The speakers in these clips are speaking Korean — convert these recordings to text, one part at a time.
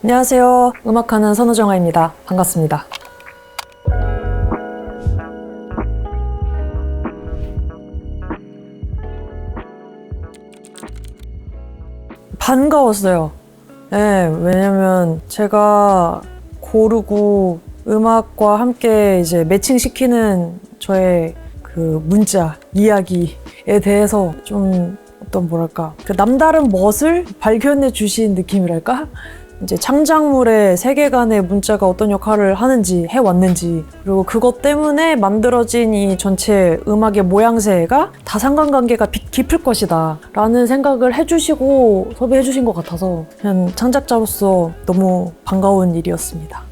안녕하세요. 음악하는 선우정아입니다. 반갑습니다. 반가웠어요. 네, 왜냐면 제가 고르고 음악과 함께 이제 매칭시키는 저의 그 문자, 이야기에 대해서 좀 뭐랄까, 그 남다른 멋을 발견해 주신 느낌이랄까? 이제 창작물의 세계관의 문자가 어떤 역할을 하는지 해왔는지, 그리고 그것 때문에 만들어진 이 전체 음악의 모양새가 다 상관관계가 깊을 것이다 라는 생각을 해주시고 섭외해주신 것 같아서 그냥 창작자로서 너무 반가운 일이었습니다.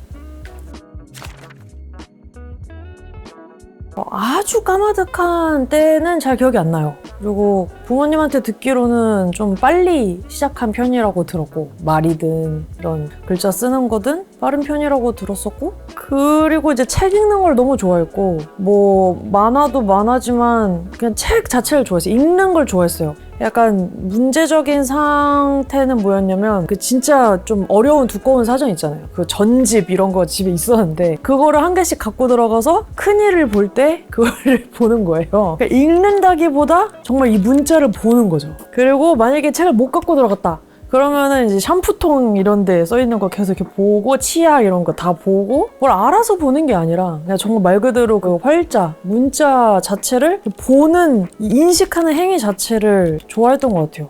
아주 까마득한 때는 잘 기억이 안 나요. 그리고 부모님한테 듣기로는 좀 빨리 시작한 편이라고 들었고, 말이든 이런 글자 쓰는 거든 빠른 편이라고 들었었고, 그리고 이제 책 읽는 걸 너무 좋아했고, 뭐 만화도 만화지만 그냥 책 자체를 좋아했어요. 읽는 걸 좋아했어요. 약간 문제적인 상태는 뭐였냐면 그 진짜 좀 어려운 두꺼운 사전 있잖아요. 그 전집 이런 거 집에 있었는데 그거를 한 개씩 갖고 들어가서 큰일을 볼 때 그거를 보는 거예요. 그러니까 읽는다기보다 정말 이 문자를 보는 거죠. 그리고 만약에 책을 못 갖고 들어갔다 그러면은 이제 샴푸통 이런 데 써있는 거 계속 이렇게 보고, 치약 이런 거 다 보고, 뭘 알아서 보는 게 아니라 그냥 정말 말 그대로 그 활자, 문자 자체를 보는, 인식하는 행위 자체를 좋아했던 것 같아요.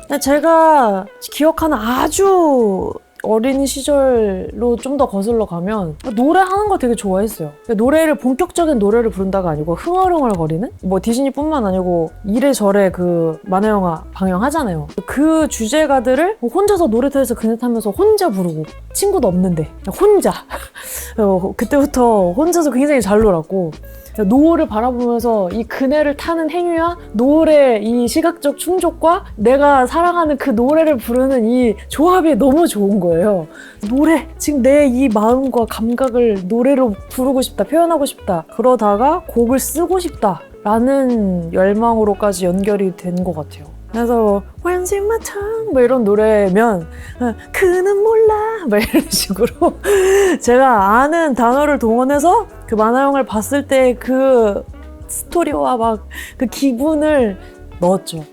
근데 제가 기억하는 아주 어린 시절로 좀 더 거슬러 가면 노래하는 거 되게 좋아했어요. 노래를, 본격적인 노래를 부른다가 아니고 흥얼흥얼 거리는? 뭐 디즈니뿐만 아니고 이래저래 그 만화영화 방영하잖아요. 그 주제가들을 혼자서 놀이터에서 그네 타면서 혼자 부르고, 친구도 없는데 혼자 그때부터 혼자서 굉장히 잘 놀았고, 노을을 바라보면서 이 그네를 타는 행위와 노을의 이 시각적 충족과 내가 사랑하는 그 노래를 부르는 이 조합이 너무 좋은 거예요. 노래, 지금 내 이 마음과 감각을 노래로 부르고 싶다, 표현하고 싶다, 그러다가 곡을 쓰고 싶다 라는 열망으로까지 연결이 된 것 같아요. 그래서 When's in my tongue 뭐 이런 노래면 그는 몰라 뭐 이런 식으로 제가 아는 단어를 동원해서 그 만화영화를 봤을 때 그 스토리와 막 그 기분을 넣었죠.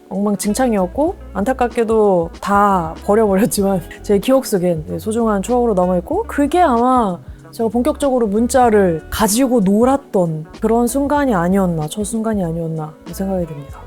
엉망진창이었고 안타깝게도 다 버려버렸지만 제 기억 속엔 소중한 추억으로 남아있고, 그게 아마 제가 본격적으로 문자를 가지고 놀았던 그런 순간이 아니었나, 첫 순간이 아니었나 생각이 듭니다.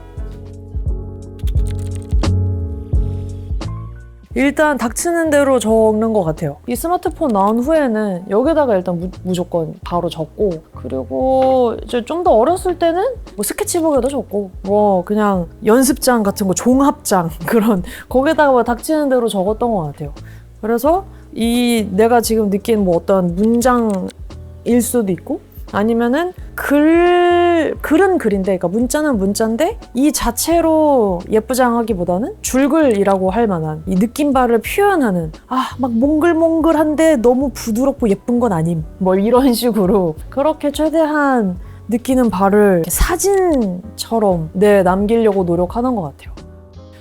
일단 닥치는 대로 적는 것 같아요. 이 스마트폰 나온 후에는 여기다가 일단 무조건 바로 적고, 그리고 이제 좀 더 어렸을 때는 뭐 스케치북에도 적고, 뭐 그냥 연습장 같은 거, 종합장 그런 거기다가 뭐 닥치는 대로 적었던 것 같아요. 그래서 이 내가 지금 느낀 뭐 어떤 문장일 수도 있고, 아니면은 글은 글인데, 그러니까 문자는 문자인데 이 자체로 예쁘장하기보다는 줄글이라고 할 만한 이 느낌바를 표현하는, 막 몽글몽글한데 너무 부드럽고 예쁜 건 아님, 뭐 이런 식으로 그렇게 최대한 느끼는 바를 사진처럼 남기려고 노력하는 것 같아요.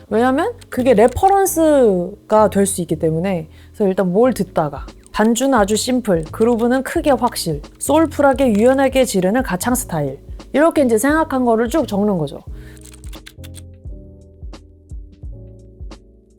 왜냐면 그게 레퍼런스가 될 수 있기 때문에. 그래서 일단 뭘 듣다가, 반주는 아주 심플, 그루브는 크게 확실, 소울풀하게 유연하게 지르는 가창 스타일, 이렇게 이제 생각한 거를 쭉 적는 거죠.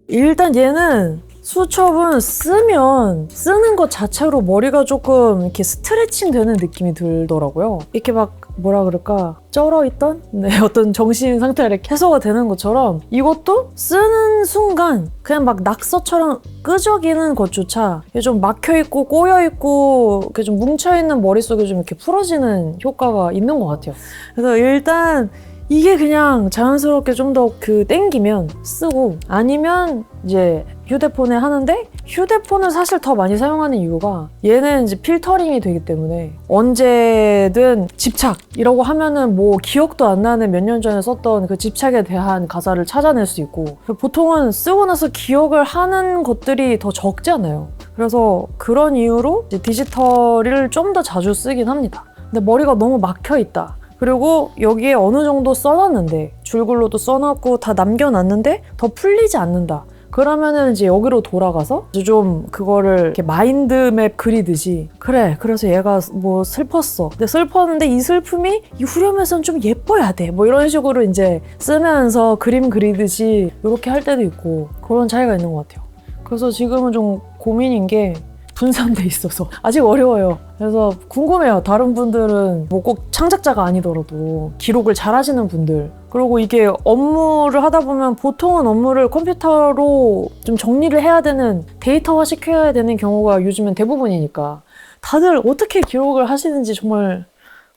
일단 얘는 수첩은 쓰는 것 자체로 머리가 조금 이렇게 스트레칭 되는 느낌이 들더라고요. 이렇게 막 뭐라 그럴까, 쩔어있던 어떤 정신 상태가 이렇게 해소가 되는 것처럼 이것도 쓰는 순간 그냥 막 낙서처럼 끄적이는 것조차 좀 막혀있고 꼬여있고 이렇게 좀 뭉쳐있는 머릿속에 좀 이렇게 풀어지는 효과가 있는 것 같아요. 그래서 일단 이게 그냥 자연스럽게 좀 더 땡기면 쓰고, 아니면 이제 휴대폰에 하는데, 휴대폰을 사실 더 많이 사용하는 이유가 얘는 이제 필터링이 되기 때문에 언제든 집착이라고 하면은 뭐 기억도 안 나는 몇 년 전에 썼던 그 집착에 대한 가사를 찾아낼 수 있고, 보통은 쓰고 나서 기억을 하는 것들이 더 적잖아요. 그래서 그런 이유로 이제 디지털을 좀 더 자주 쓰긴 합니다. 근데 머리가 너무 막혀있다, 그리고 여기에 어느 정도 써놨는데, 줄글로도 써놨고 다 남겨놨는데 더 풀리지 않는다, 그러면은 이제 여기로 돌아가서 좀 그거를 이렇게 마인드맵 그리듯이 그래 그래서 얘가 뭐 슬펐어 근데 슬펐는데 이 슬픔이 이 후렴에선 좀 예뻐야 돼 뭐 이런 식으로 이제 쓰면서 그림 그리듯이 이렇게 할 때도 있고 그런 차이가 있는 것 같아요. 그래서 지금은 좀 고민인 게 분산돼 있어서 아직 어려워요. 그래서 궁금해요. 다른 분들은 뭐 꼭 창작자가 아니더라도 기록을 잘 하시는 분들 그리고 이게 업무를 하다 보면 보통은 업무를 컴퓨터로 좀 정리를 해야 되는 데이터화 시켜야 되는 경우가 요즘엔 대부분이니까 다들 어떻게 기록을 하시는지 정말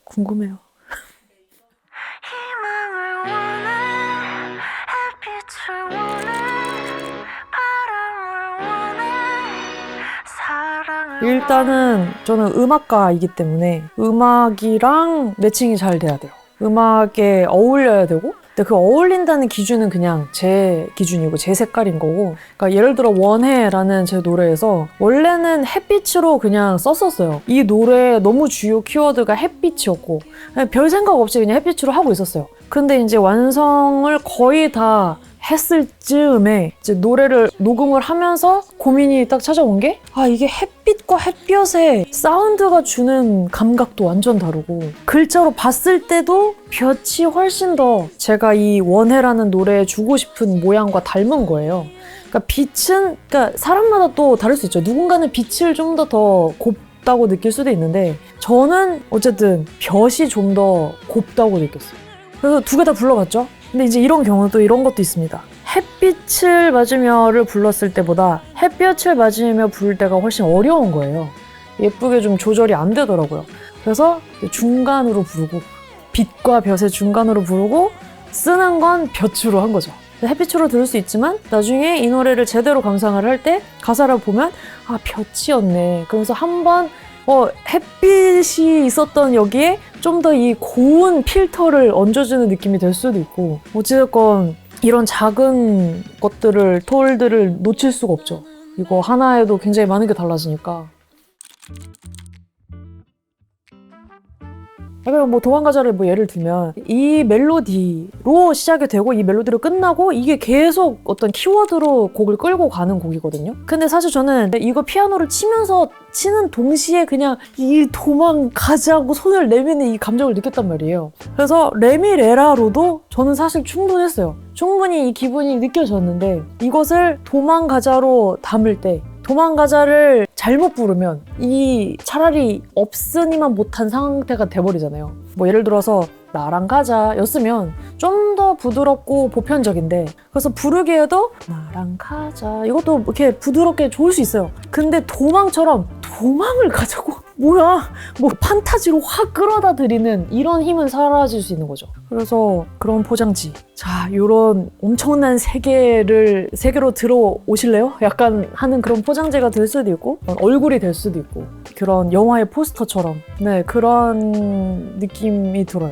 궁금해요. 희망을 원해 햇빛을 원해 바람을 원해 사랑을 일단은 저는 음악가이기 때문에 음악이랑 매칭이 잘 돼야 돼요. 음악에 어울려야 되고 근데 그 어울린다는 기준은 그냥 제 기준이고 제 색깔인 거고 그러니까 예를 들어 원해라는 제 노래에서 원래는 햇빛으로 그냥 썼었어요. 이 노래의 너무 주요 키워드가 햇빛이었고 별 생각 없이 그냥 햇빛으로 하고 있었어요. 근데 이제 완성을 거의 다 했을 즈음에 이제 노래를 녹음을 하면서 고민이 딱 찾아온 게 이게 햇빛과 햇볕의 사운드가 주는 감각도 완전 다르고 글자로 봤을 때도 볕이 훨씬 더 제가 이 원해라는 노래에 주고 싶은 모양과 닮은 거예요. 그러니까 빛은 그러니까 사람마다 또 다를 수 있죠. 누군가는 빛을 좀 더 곱다고 느낄 수도 있는데 저는 어쨌든 볕이 좀 더 곱다고 느꼈어요. 그래서 두 개 다 불러봤죠. 근데 이제 이런 경우도 이런 것도 있습니다. 햇빛을 맞으며를 불렀을 때보다 햇볕을 맞으며 부를 때가 훨씬 어려운 거예요. 예쁘게 좀 조절이 안 되더라고요. 그래서 중간으로 부르고 빛과 볕의 중간으로 부르고 쓰는 건 볕으로 한 거죠. 햇빛으로 들을 수 있지만 나중에 이 노래를 제대로 감상을 할 때 가사를 보면 볕이었네. 그래서 한번 햇빛이 있었던 여기에 좀 더 이 고운 필터를 얹어주는 느낌이 될 수도 있고 어찌됐건 이런 작은 것들을 톨들을 놓칠 수가 없죠. 이거 하나에도 굉장히 많은 게 달라지니까. 그러니까 뭐 도망가자를 뭐 예를 들면 이 멜로디로 시작이 되고 이 멜로디로 끝나고 이게 계속 어떤 키워드로 곡을 끌고 가는 곡이거든요. 근데 사실 저는 이거 피아노를 치면서 치는 동시에 그냥 이 도망가자고 손을 내미는 이 감정을 느꼈단 말이에요. 그래서 레미레라로도 저는 사실 충분했어요. 충분히 이 기분이 느껴졌는데 이것을 도망가자로 담을 때 도망가자를 잘못 부르면 이 차라리 없으니만 못한 상태가 돼버리잖아요. 뭐 예를 들어서 나랑 가자 였으면 좀 더 부드럽고 보편적인데 그래서 부르기에도 나랑 가자 이것도 이렇게 부드럽게 좋을 수 있어요. 근데 도망처럼 도망을 가자고? 뭐야? 뭐 판타지로 확 끌어다 들이는 이런 힘은 사라질 수 있는 거죠. 그래서 그런 포장지 자 요런 엄청난 세계로 들어오실래요? 약간 하는 그런 포장지가 될 수도 있고 얼굴이 될 수도 있고 그런 영화의 포스터처럼 네 그런 느낌이 들어요.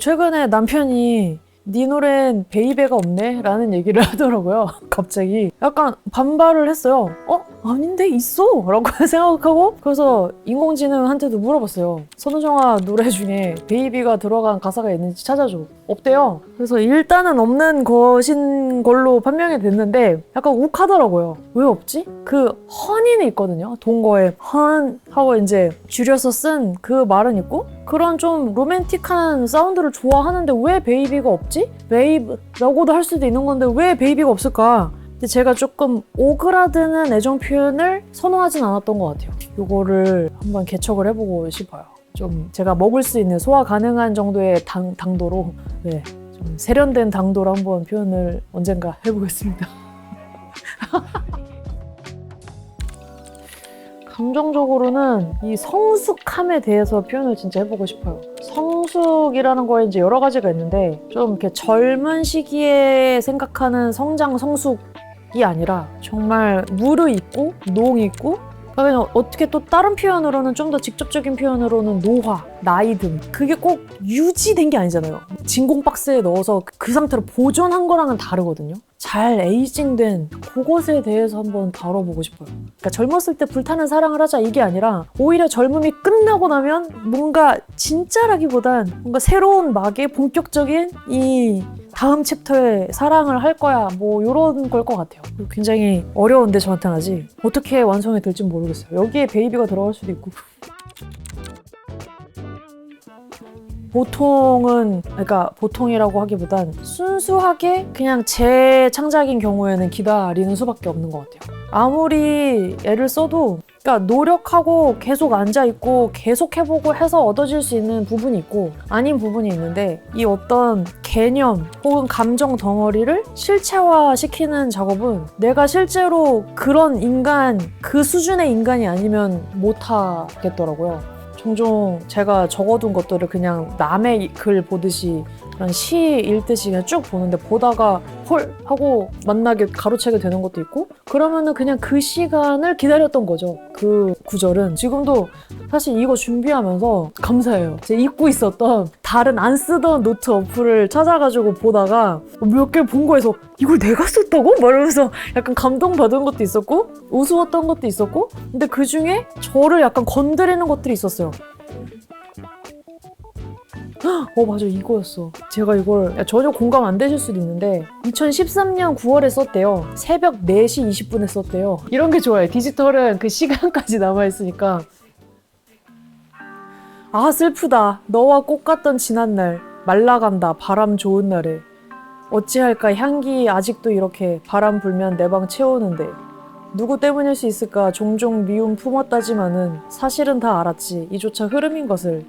최근에 남편이 네 노래엔 베이베가 없네? 라는 얘기를 하더라고요. 갑자기 약간 반발을 했어요. 아닌데 있어? 라고 생각하고 그래서 인공지능한테도 물어봤어요. 선우정아 노래 중에 베이비가 들어간 가사가 있는지 찾아줘. 없대요. 그래서 일단은 없는 것인 걸로 판명이 됐는데 약간 욱하더라고요. 왜 없지? 그 허니는 있거든요. 동거에 헌 하고 이제 줄여서 쓴 그 말은 있고 그런 좀 로맨틱한 사운드를 좋아하는데 왜 베이비가 없지? 베이브라고도 할 수도 있는 건데 왜 베이비가 없을까? 근데 제가 조금 오그라드는 애정 표현을 선호하진 않았던 것 같아요. 이거를 한번 개척을 해보고 싶어요. 좀 제가 먹을 수 있는 소화 가능한 정도의 당도로 네, 좀 세련된 당도로 한번 표현을 언젠가 해보겠습니다. 감정적으로는 이 성숙함에 대해서 표현을 진짜 해보고 싶어요. 성숙이라는 거에 이제 여러 가지가 있는데 좀 이렇게 젊은 시기에 생각하는 성장 성숙이 아니라 정말 무르익고 농익고 그러면 어떻게 또 다른 표현으로는 좀 더 직접적인 표현으로는 노화, 나이듦 그게 꼭 유지된 게 아니잖아요. 진공 박스에 넣어서 그 상태로 보존한 거랑은 다르거든요. 잘 에이징된 그것에 대해서 한번 다뤄보고 싶어요. 그러니까 젊었을 때 불타는 사랑을 하자 이게 아니라 오히려 젊음이 끝나고 나면 뭔가 진짜라기보단 뭔가 새로운 막의 본격적인 이 다음 챕터에 사랑을 할 거야 뭐 이런 걸 것 같아요. 굉장히 어려운데 저한테는 아직 어떻게 완성이 될지 모르겠어요. 여기에 베이비가 들어갈 수도 있고 보통은, 그러니까 보통이라고 하기보단 순수하게 그냥 제 창작인 경우에는 기다리는 수밖에 없는 것 같아요. 아무리 애를 써도 그러니까 노력하고 계속 앉아있고 계속 해보고 해서 얻어질 수 있는 부분이 있고 아닌 부분이 있는데 이 어떤 개념 혹은 감정 덩어리를 실체화시키는 작업은 내가 실제로 그런 인간, 그 수준의 인간이 아니면 못하겠더라고요. 종종 제가 적어둔 것들을 그냥 남의 글 보듯이 그런 시 읽듯이 그냥 쭉 보는데 보다가 헐 하고 만나게 가로채게 되는 것도 있고 그러면은 그냥 그 시간을 기다렸던 거죠. 그 구절은 지금도 사실 이거 준비하면서 감사해요. 제가 잊고 있었던 다른 안 쓰던 노트 어플을 찾아가지고 보다가 몇 개 본 거에서 이걸 내가 썼다고? 막 이러면서 약간 감동받은 것도 있었고 우스웠던 것도 있었고 근데 그 중에 저를 약간 건드리는 것들이 있었어요. 맞아 이거였어. 제가 이걸 전혀 공감 안 되실 수도 있는데 2013년 9월에 썼대요. 새벽 4시 20분에 썼대요. 이런 게 좋아요. 디지털은 그 시간까지 남아있으니까. 아 슬프다. 너와 꽃 같던 지난날 말라간다 바람 좋은 날에 어찌할까 향기 아직도 이렇게 바람 불면 내 방 채우는데 누구 때문일 수 있을까 종종 미움 품었다지만은 사실은 다 알았지 이조차 흐름인 것을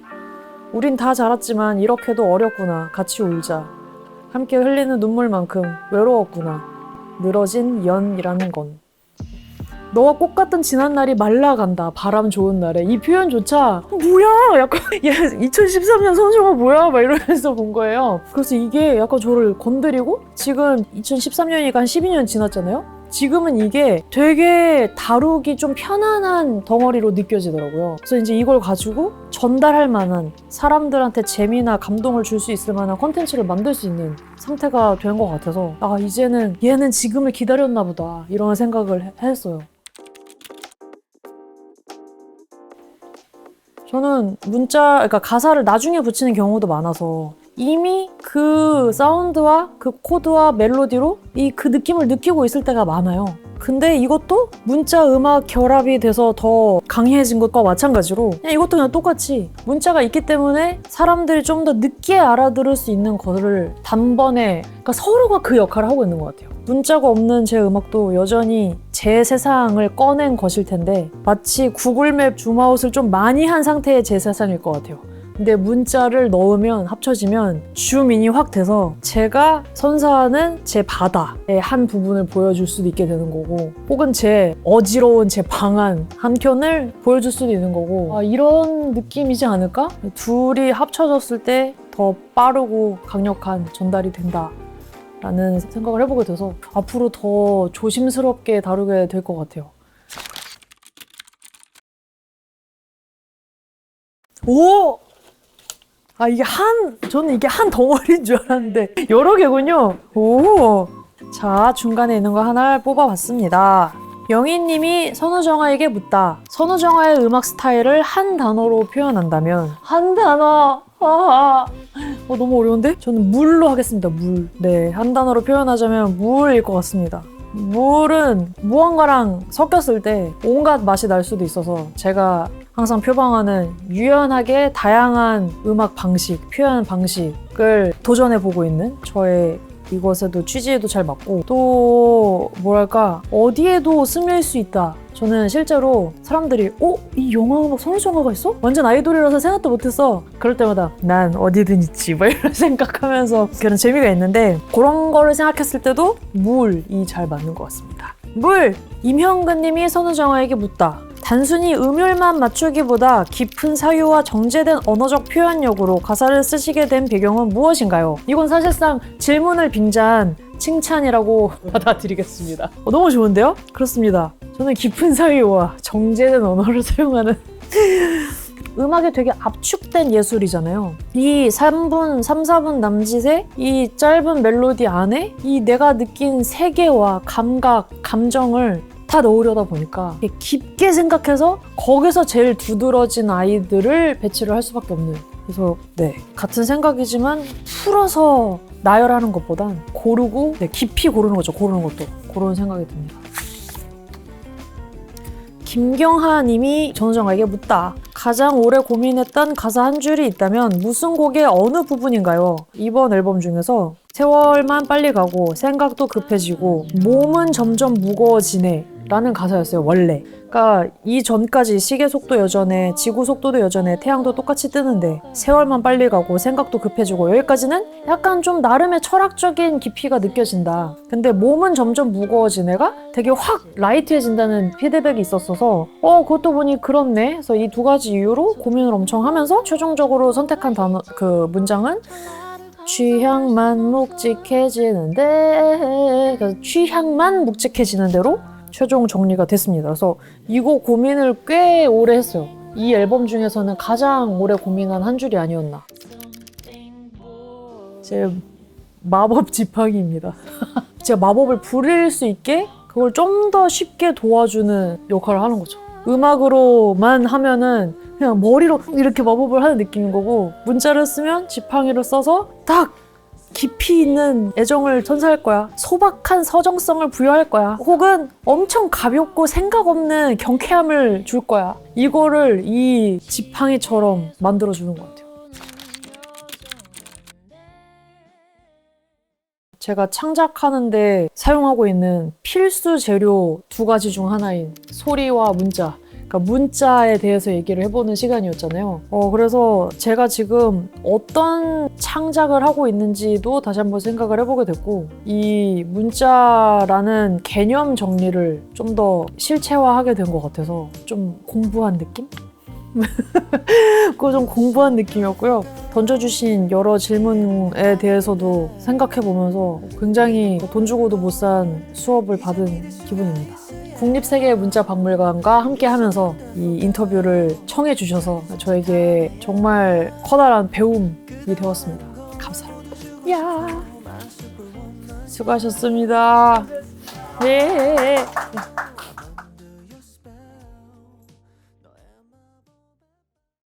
우린 다 자랐지만 이렇게도 어렸구나 같이 울자 함께 흘리는 눈물만큼 외로웠구나 늘어진 연이라는 건 너와 꽃 같던 지난 날이 말라간다 바람 좋은 날에 이 표현조차 뭐야 약간 얘 2013년 선수가 뭐야 막 이러면서 본 거예요. 그래서 이게 약간 저를 건드리고 지금 2013년이니까 한 12년 지났잖아요. 지금은 이게 되게 다루기 좀 편안한 덩어리로 느껴지더라고요. 그래서 이제 이걸 가지고 전달할 만한 사람들한테 재미나 감동을 줄 수 있을 만한 콘텐츠를 만들 수 있는 상태가 된 것 같아서 아 이제는 얘는 지금을 기다렸나 보다 이런 생각을 했어요. 저는 그러니까 가사를 나중에 붙이는 경우도 많아서 이미 그 사운드와 그 코드와 멜로디로 그 느낌을 느끼고 있을 때가 많아요. 근데 이것도 문자 음악 결합이 돼서 더 강해진 것과 마찬가지로 그냥 이것도 그냥 똑같이 문자가 있기 때문에 사람들이 좀 더 늦게 알아들을 수 있는 거를 단번에 그러니까 서로가 그 역할을 하고 있는 것 같아요. 문자가 없는 제 음악도 여전히 제 세상을 꺼낸 것일 텐데 마치 구글맵 줌아웃을 좀 많이 한 상태의 제 세상일 것 같아요. 근데 문자를 넣으면 합쳐지면 줌인이 확 돼서 제가 선사하는 제 바다의 한 부분을 보여줄 수도 있게 되는 거고 혹은 제 어지러운 제 방안 한 켠을 보여줄 수도 있는 거고 이런 느낌이지 않을까? 둘이 합쳐졌을 때 더 빠르고 강력한 전달이 된다 라는 생각을 해보게 돼서 앞으로 더 조심스럽게 다루게 될 것 같아요. 오! 저는 이게 한 덩어리인 줄 알았는데 여러 개군요. 오! 자, 중간에 있는 거 하나를 뽑아봤습니다. 영희님이 선우정아에게 묻다. 선우정아의 음악 스타일을 한 단어로 표현한다면 한 단어! 너무 어려운데? 저는 물로 하겠습니다. 물. 네, 한 단어로 표현하자면 물일 것 같습니다. 물은 무언가랑 섞였을 때 온갖 맛이 날 수도 있어서 제가 항상 표방하는 유연하게 다양한 음악 방식, 표현 방식을 도전해보고 있는 저의 이것에도 취지에도 잘 맞고 또 뭐랄까 어디에도 스며일 수 있다. 저는 실제로 사람들이 이 영화 음악 선우정아가 있어? 완전 아이돌이라서 생각도 못했어. 그럴 때마다 난 어디든 있지 막 이런 생각하면서 그런 재미가 있는데 그런 거를 생각했을 때도 물이 잘 맞는 것 같습니다. 물! 임형근님이 선우정아에게 묻다. 단순히 음율만 맞추기보다 깊은 사유와 정제된 언어적 표현력으로 가사를 쓰시게 된 배경은 무엇인가요? 이건 사실상 질문을 빙자한 칭찬이라고 받아들이겠습니다. 너무 좋은데요? 그렇습니다. 저는 깊은 사유와 정제된 언어를 사용하는 음악이 되게 압축된 예술이잖아요. 이 3분, 3, 4분 남짓의 이 짧은 멜로디 안에 이 내가 느낀 세계와 감각, 감정을 다 넣으려다 보니까 깊게 생각해서 거기서 제일 두드러진 아이들을 배치를 할 수밖에 없는. 그래서 네, 같은 생각이지만 풀어서 나열하는 것보단 고르고 깊이 고르는 거죠. 고르는 것도. 그런 생각이 듭니다. 김경하 님이 전우정아에게 묻다. 가장 오래 고민했던 가사 한 줄이 있다면 무슨 곡의 어느 부분인가요? 이번 앨범 중에서 세월만 빨리 가고 생각도 급해지고 몸은 점점 무거워지네 라는 가사였어요. 원래. 그러니까 이전까지 시계 속도 여전해, 지구 속도도 여전해, 태양도 똑같이 뜨는데 세월만 빨리 가고 생각도 급해지고 여기까지는 약간 좀 나름의 철학적인 깊이가 느껴진다. 근데 몸은 점점 무거워지네가 되게 확 라이트해진다는 피드백이 있었어서 그것도 보니 그렇네. 그래서 이 두 가지 이유로 고민을 엄청 하면서 최종적으로 선택한 단어, 문장은 취향만 묵직해지는데, 그러니까 취향만 묵직해지는 대로 최종 정리가 됐습니다. 그래서 이거 고민을 꽤 오래 했어요. 이 앨범 중에서는 가장 오래 고민한 한 줄이 아니었나. 제 마법 지팡이입니다. 제가 마법을 부릴 수 있게 그걸 좀 더 쉽게 도와주는 역할을 하는 거죠. 음악으로만 하면은 그냥 머리로 이렇게 마법을 하는 느낌인 거고, 문자를 쓰면 지팡이를 써서 딱 깊이 있는 애정을 전사할 거야. 소박한 서정성을 부여할 거야. 혹은 엄청 가볍고 생각 없는 경쾌함을 줄 거야. 이거를 이 지팡이처럼 만들어주는 것 같아요. 제가 창작하는데 사용하고 있는 필수 재료 두 가지 중 하나인 소리와 문자. 그러니까 문자에 대해서 얘기를 해보는 시간이었잖아요. 그래서 제가 지금 어떤 창작을 하고 있는지도 다시 한번 생각을 해보게 됐고, 이 문자라는 개념 정리를 좀 더 실체화하게 된 것 같아서 좀 공부한 느낌? 그거 좀 공부한 느낌이었고요. 던져주신 여러 질문에 대해서도 생각해보면서 굉장히 돈 주고도 못 산 수업을 받은 기분입니다. 국립세계문자박물관과 함께 하면서 이 인터뷰를 청해 주셔서 저에게 정말 커다란 배움이 되었습니다. 감사합니다. 수고하셨습니다. 네.